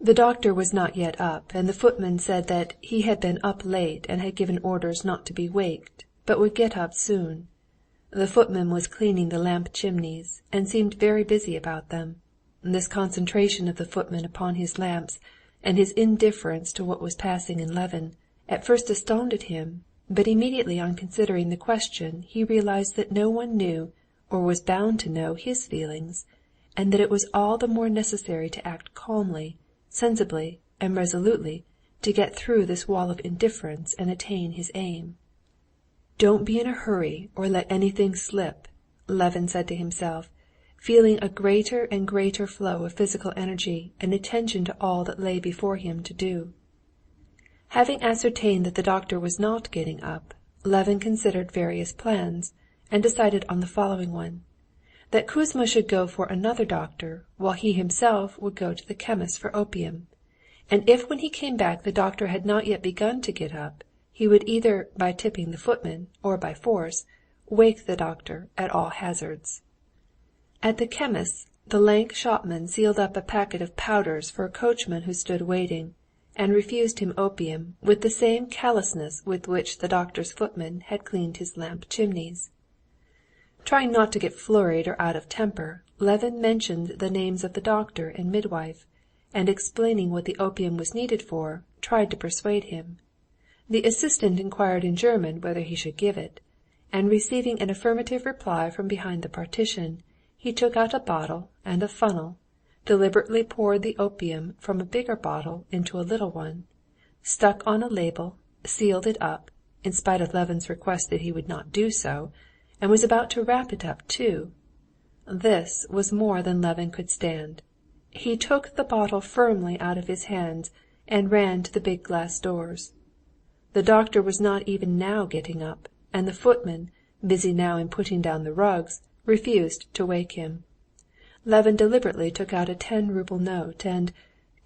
The doctor was not yet up, and the footman said that he had been up late and had given orders not to be waked, but would get up soon. The footman was cleaning the lamp chimneys, and seemed very busy about them. This concentration of the footman upon his lamps, and his indifference to what was passing in Levin, at first astounded him, but immediately on considering the question he realized that no one knew or was bound to know his feelings, and that it was all the more necessary to act calmly, sensibly, and resolutely to get through this wall of indifference and attain his aim. "Don't be in a hurry or let anything slip," Levin said to himself, feeling a greater and greater flow of physical energy and attention to all that lay before him to do. Having ascertained that the doctor was not getting up, Levin considered various plans, and decided on the following one: that Kouzma should go for another doctor, while he himself would go to the chemist's for opium, and if when he came back the doctor had not yet begun to get up, he would either by tipping the footman or by force wake the doctor at all hazards. At the chemist's the lank shopman sealed up a packet of powders for a coachman who stood waiting, and refused him opium with the same callousness with which the doctor's footman had cleaned his lamp chimneys. Trying not to get flurried or out of temper, Levin mentioned the names of the doctor and midwife, and explaining what the opium was needed for, tried to persuade him. The assistant inquired in German whether he should give it, and receiving an affirmative reply from behind the partition, he took out a bottle and a funnel, deliberately poured the opium from a bigger bottle into a little one, stuck on a label, sealed it up, in spite of Levin's request that he would not do so, and was about to wrap it up too. This was more than Levin could stand. He took the bottle firmly out of his hands and ran to the big glass doors. The doctor was not even now getting up, and the footman, busy now in putting down the rugs, refused to wake him. Levin deliberately took out a 10-rouble note, and,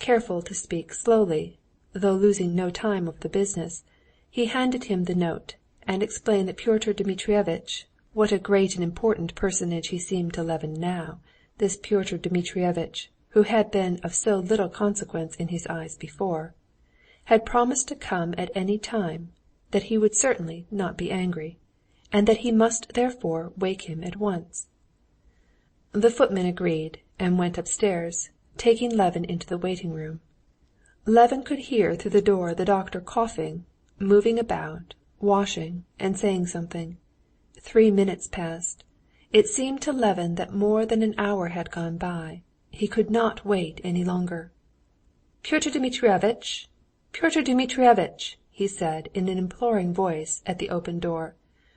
careful to speak slowly, though losing no time over the business, he handed him the note, and explained that Pyotr Dmitrievitch, what a great and important personage he seemed to Levin now, this Pyotr Dmitrievitch, who had been of so little consequence in his eyes before, had promised to come at any time, that he would certainly not be angry, and that he must therefore wake him at once. The footman agreed, and went upstairs, taking Levin into the waiting-room. Levin could hear through the door the doctor coughing, moving about, washing, and saying something. 3 minutes passed. It seemed to Levin that more than an hour had gone by. He could not wait any longer. "Pyotr Dmitrievitch! Pyotr Dmitrievitch!" he said in an imploring voice at the open door.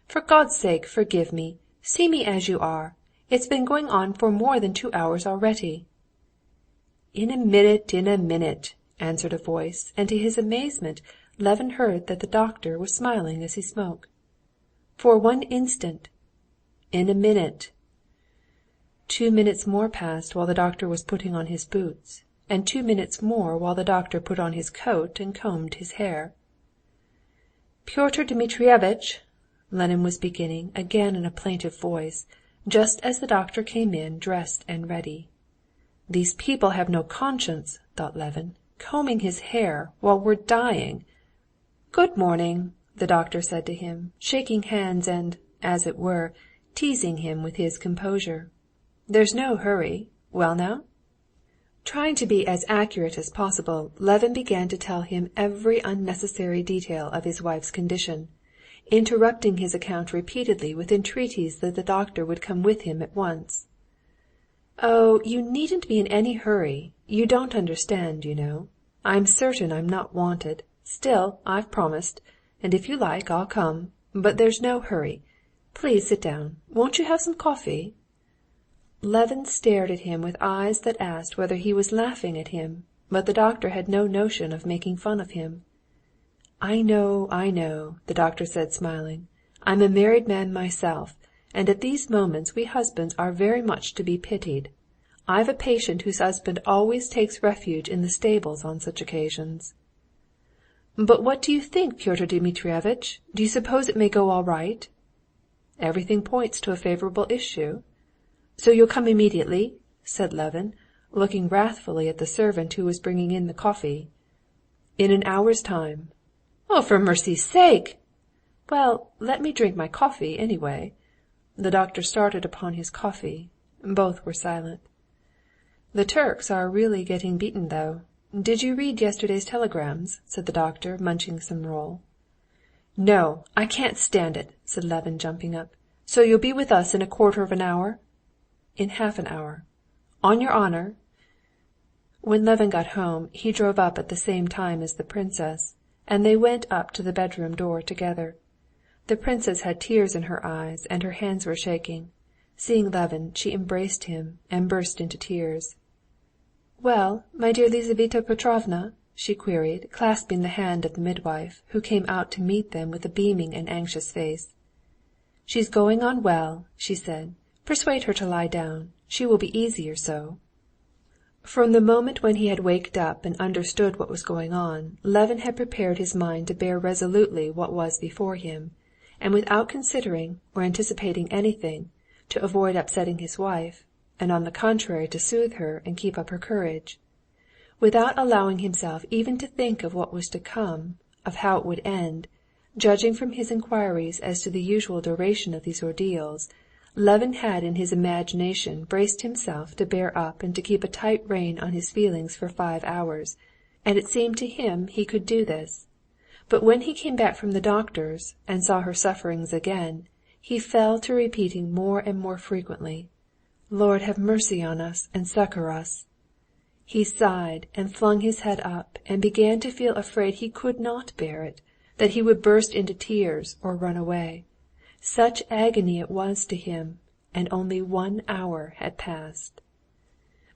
"For God's sake, forgive me! See me as you are! It's been going on for more than 2 hours already." "In a minute," answered a voice, and to his amazement Levin heard that the doctor was smiling as he spoke. "For 1 instant." "In a minute." 2 minutes more passed while the doctor was putting on his boots, and 2 minutes more while the doctor put on his coat and combed his hair. "Pyotr Dmitrievitch," Levin was beginning again in a plaintive voice, just as the doctor came in dressed and ready. "These people have no conscience," thought Levin, "combing his hair while we're dying." "Good morning," the doctor said to him, shaking hands and, as it were, teasing him with his composure. "There's no hurry. Well now?" Trying to be as accurate as possible, Levin began to tell him every unnecessary detail of his wife's condition, interrupting his account repeatedly with entreaties that the doctor would come with him at once. "Oh, you needn't be in any hurry. You don't understand, you know. I'm certain I'm not wanted. Still, I've promised, and if you like, I'll come. But there's no hurry. Please sit down. Won't you have some coffee?" Levin stared at him with eyes that asked whether he was laughing at him, but the doctor had no notion of making fun of him. I know," the doctor said, smiling. "I'm a married man myself, and at these moments we husbands are very much to be pitied. I've a patient whose husband always takes refuge in the stables on such occasions." "But what do you think, Pyotr Dmitrievitch? Do you suppose it may go all right?" "Everything points to a favorable issue." "So you'll come immediately?" said Levin, looking wrathfully at the servant who was bringing in the coffee. "In an hour's time." "Oh, for mercy's sake!" "Well, let me drink my coffee, anyway." The doctor started upon his coffee. Both were silent. "The Turks are really getting beaten, though. Did you read yesterday's telegrams?" said the doctor, munching some roll. "No, I can't stand it," said Levin, jumping up. "So you'll be with us in a quarter of an hour?" "In half an hour." "On your honor?" When Levin got home, he drove up at the same time as the princess, and they went up to the bedroom door together. The princess had tears in her eyes, and her hands were shaking. Seeing Levin, she embraced him, and burst into tears. "Well, my dear Lizaveta Petrovna?" she queried, clasping the hand of the midwife, who came out to meet them with a beaming and anxious face. "She's going on well," she said. "Persuade her to lie down. She will be easier so." From the moment when he had waked up and understood what was going on, Levin had prepared his mind to bear resolutely what was before him, and without considering or anticipating anything, to avoid upsetting his wife, and on the contrary to soothe her and keep up her courage. Without allowing himself even to think of what was to come, of how it would end, judging from his inquiries as to the usual duration of these ordeals, Levin had in his imagination braced himself to bear up and to keep a tight rein on his feelings for 5 hours, and it seemed to him he could do this. But when he came back from the doctor's and saw her sufferings again, he fell to repeating more and more frequently, "Lord, have mercy on us and succor us." He sighed and flung his head up and began to feel afraid he could not bear it, that he would burst into tears or run away. Such agony it was to him, and only 1 hour had passed.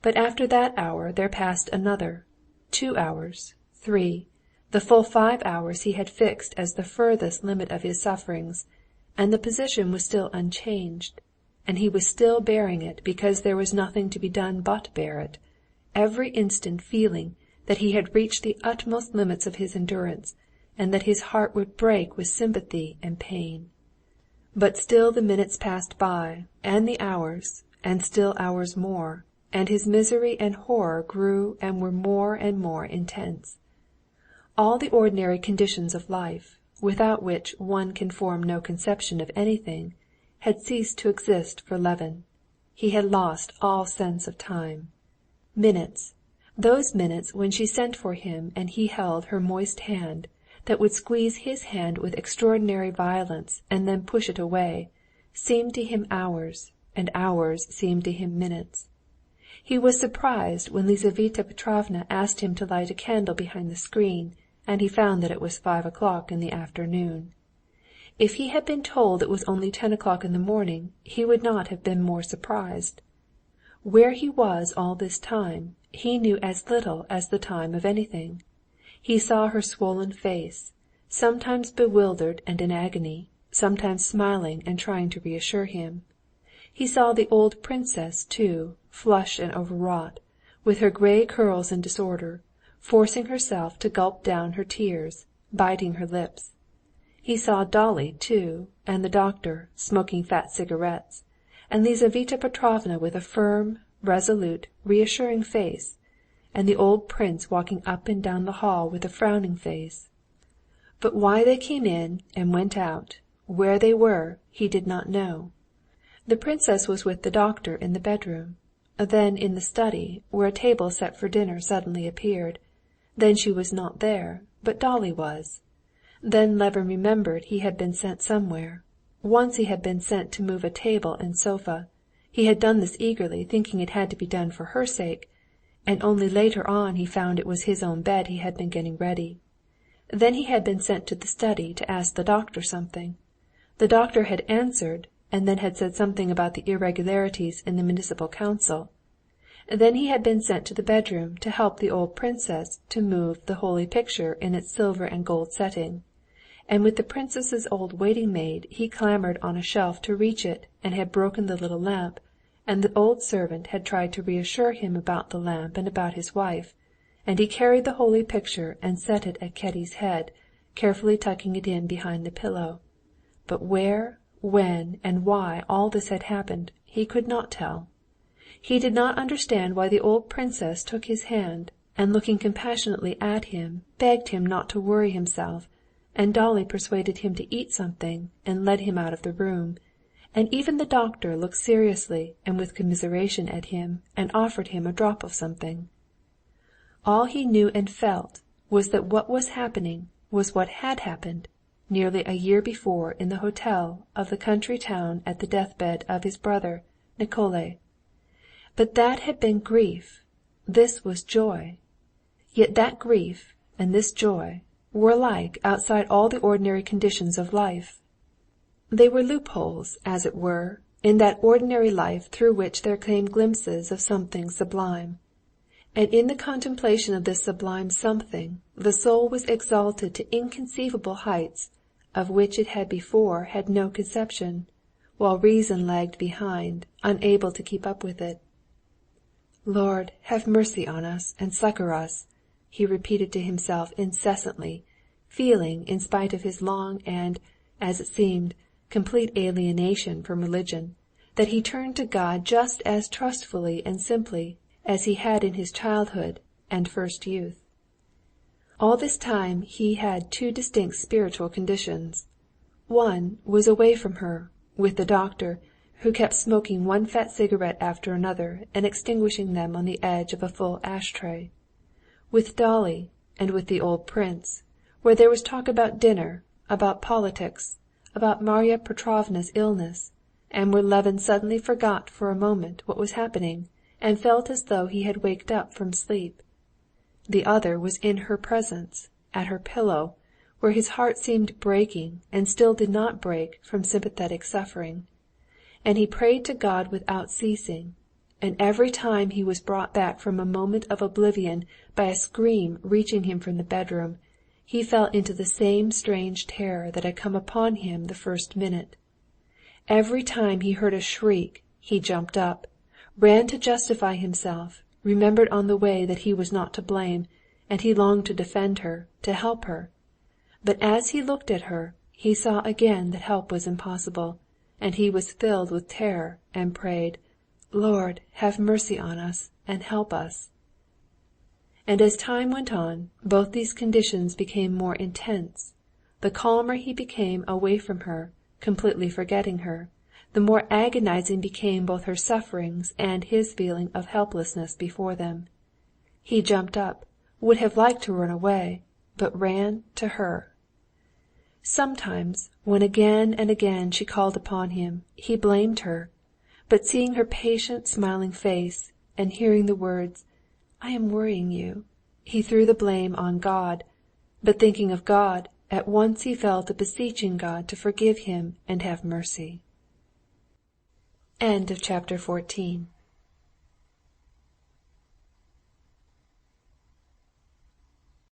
But after that hour there passed another, 2 hours, 3, the full 5 hours he had fixed as the furthest limit of his sufferings, and the position was still unchanged, and he was still bearing it because there was nothing to be done but bear it, every instant feeling that he had reached the utmost limits of his endurance, and that his heart would break with sympathy and pain. But still the minutes passed by, and the hours, and still hours more, and his misery and horror grew and were more and more intense. All the ordinary conditions of life, without which one can form no conception of anything, had ceased to exist for Levin. He had lost all sense of time. Minutes, those minutes when she sent for him and he held her moist hand, that would squeeze his hand with extraordinary violence and then push it away, seemed to him hours, and hours seemed to him minutes. He was surprised when Lizaveta Petrovna asked him to light a candle behind the screen, and he found that it was 5 o'clock in the afternoon. If he had been told it was only 10 o'clock in the morning, he would not have been more surprised. Where he was all this time, he knew as little as the time of anything. He saw her swollen face, sometimes bewildered and in agony, sometimes smiling and trying to reassure him. He saw the old princess too, flushed and overwrought, with her gray curls in disorder, forcing herself to gulp down her tears, biting her lips. He saw Dolly too, and the doctor, smoking fat cigarettes, and Lizaveta Petrovna with a firm, resolute, reassuring face, and the old prince walking up and down the hall with a frowning face. But why they came in and went out, where they were, he did not know. The princess was with the doctor in the bedroom, then in the study, where a table set for dinner suddenly appeared. Then she was not there, but Dolly was. Then Levin remembered he had been sent somewhere. Once he had been sent to move a table and sofa. He had done this eagerly, thinking it had to be done for her sake, and only later on he found it was his own bed he had been getting ready. Then he had been sent to the study to ask the doctor something. The doctor had answered, and then had said something about the irregularities in the municipal council. Then he had been sent to the bedroom to help the old princess to move the holy picture in its silver and gold setting, and with the princess's old waiting-maid he clambered on a shelf to reach it, and had broken the little lamp, and the old servant had tried to reassure him about the lamp and about his wife, and he carried the holy picture and set it at Kitty's head, carefully tucking it in behind the pillow. But where, when, and why all this had happened, he could not tell. He did not understand why the old princess took his hand, and looking compassionately at him, begged him not to worry himself, and Dolly persuaded him to eat something, and led him out of the room, and even the doctor looked seriously and with commiseration at him, and offered him a drop of something. All he knew and felt was that what was happening was what had happened nearly a year before in the hotel of the country town at the deathbed of his brother Nikolay. But that had been grief, this was joy. Yet that grief and this joy were alike outside all the ordinary conditions of life. They were loopholes, as it were, in that ordinary life through which there came glimpses of something sublime. And in the contemplation of this sublime something the soul was exalted to inconceivable heights of which it had before had no conception, while reason lagged behind, unable to keep up with it. "Lord, have mercy on us and succor us," he repeated to himself incessantly, feeling, in spite of his long and, as it seemed, complete alienation from religion, that he turned to God just as trustfully and simply as he had in his childhood and first youth. All this time he had two distinct spiritual conditions. One was away from her, with the doctor, who kept smoking one fat cigarette after another and extinguishing them on the edge of a full ash-tray; with Dolly, and with the old prince, where there was talk about dinner, about politics, about Marya Petrovna's illness, and where Levin suddenly forgot for a moment what was happening, and felt as though he had waked up from sleep. The other was in her presence, at her pillow, where his heart seemed breaking and still did not break from sympathetic suffering. And he prayed to God without ceasing, and every time he was brought back from a moment of oblivion by a scream reaching him from the bedroom, he fell into the same strange terror that had come upon him the first minute. Every time he heard a shriek, he jumped up, ran to justify himself, remembered on the way that he was not to blame, and he longed to defend her, to help her. But as he looked at her, he saw again that help was impossible, and he was filled with terror and prayed, "Lord, have mercy on us and help us." And as time went on, both these conditions became more intense. The calmer he became away from her, completely forgetting her, the more agonizing became both her sufferings and his feeling of helplessness before them. He jumped up, would have liked to run away, but ran to her. Sometimes, when again and again she called upon him, he blamed her, but seeing her patient, smiling face, and hearing the words, "I am worrying you," he threw the blame on God, but thinking of God, at once he fell to beseeching God to forgive him and have mercy. Chapter 15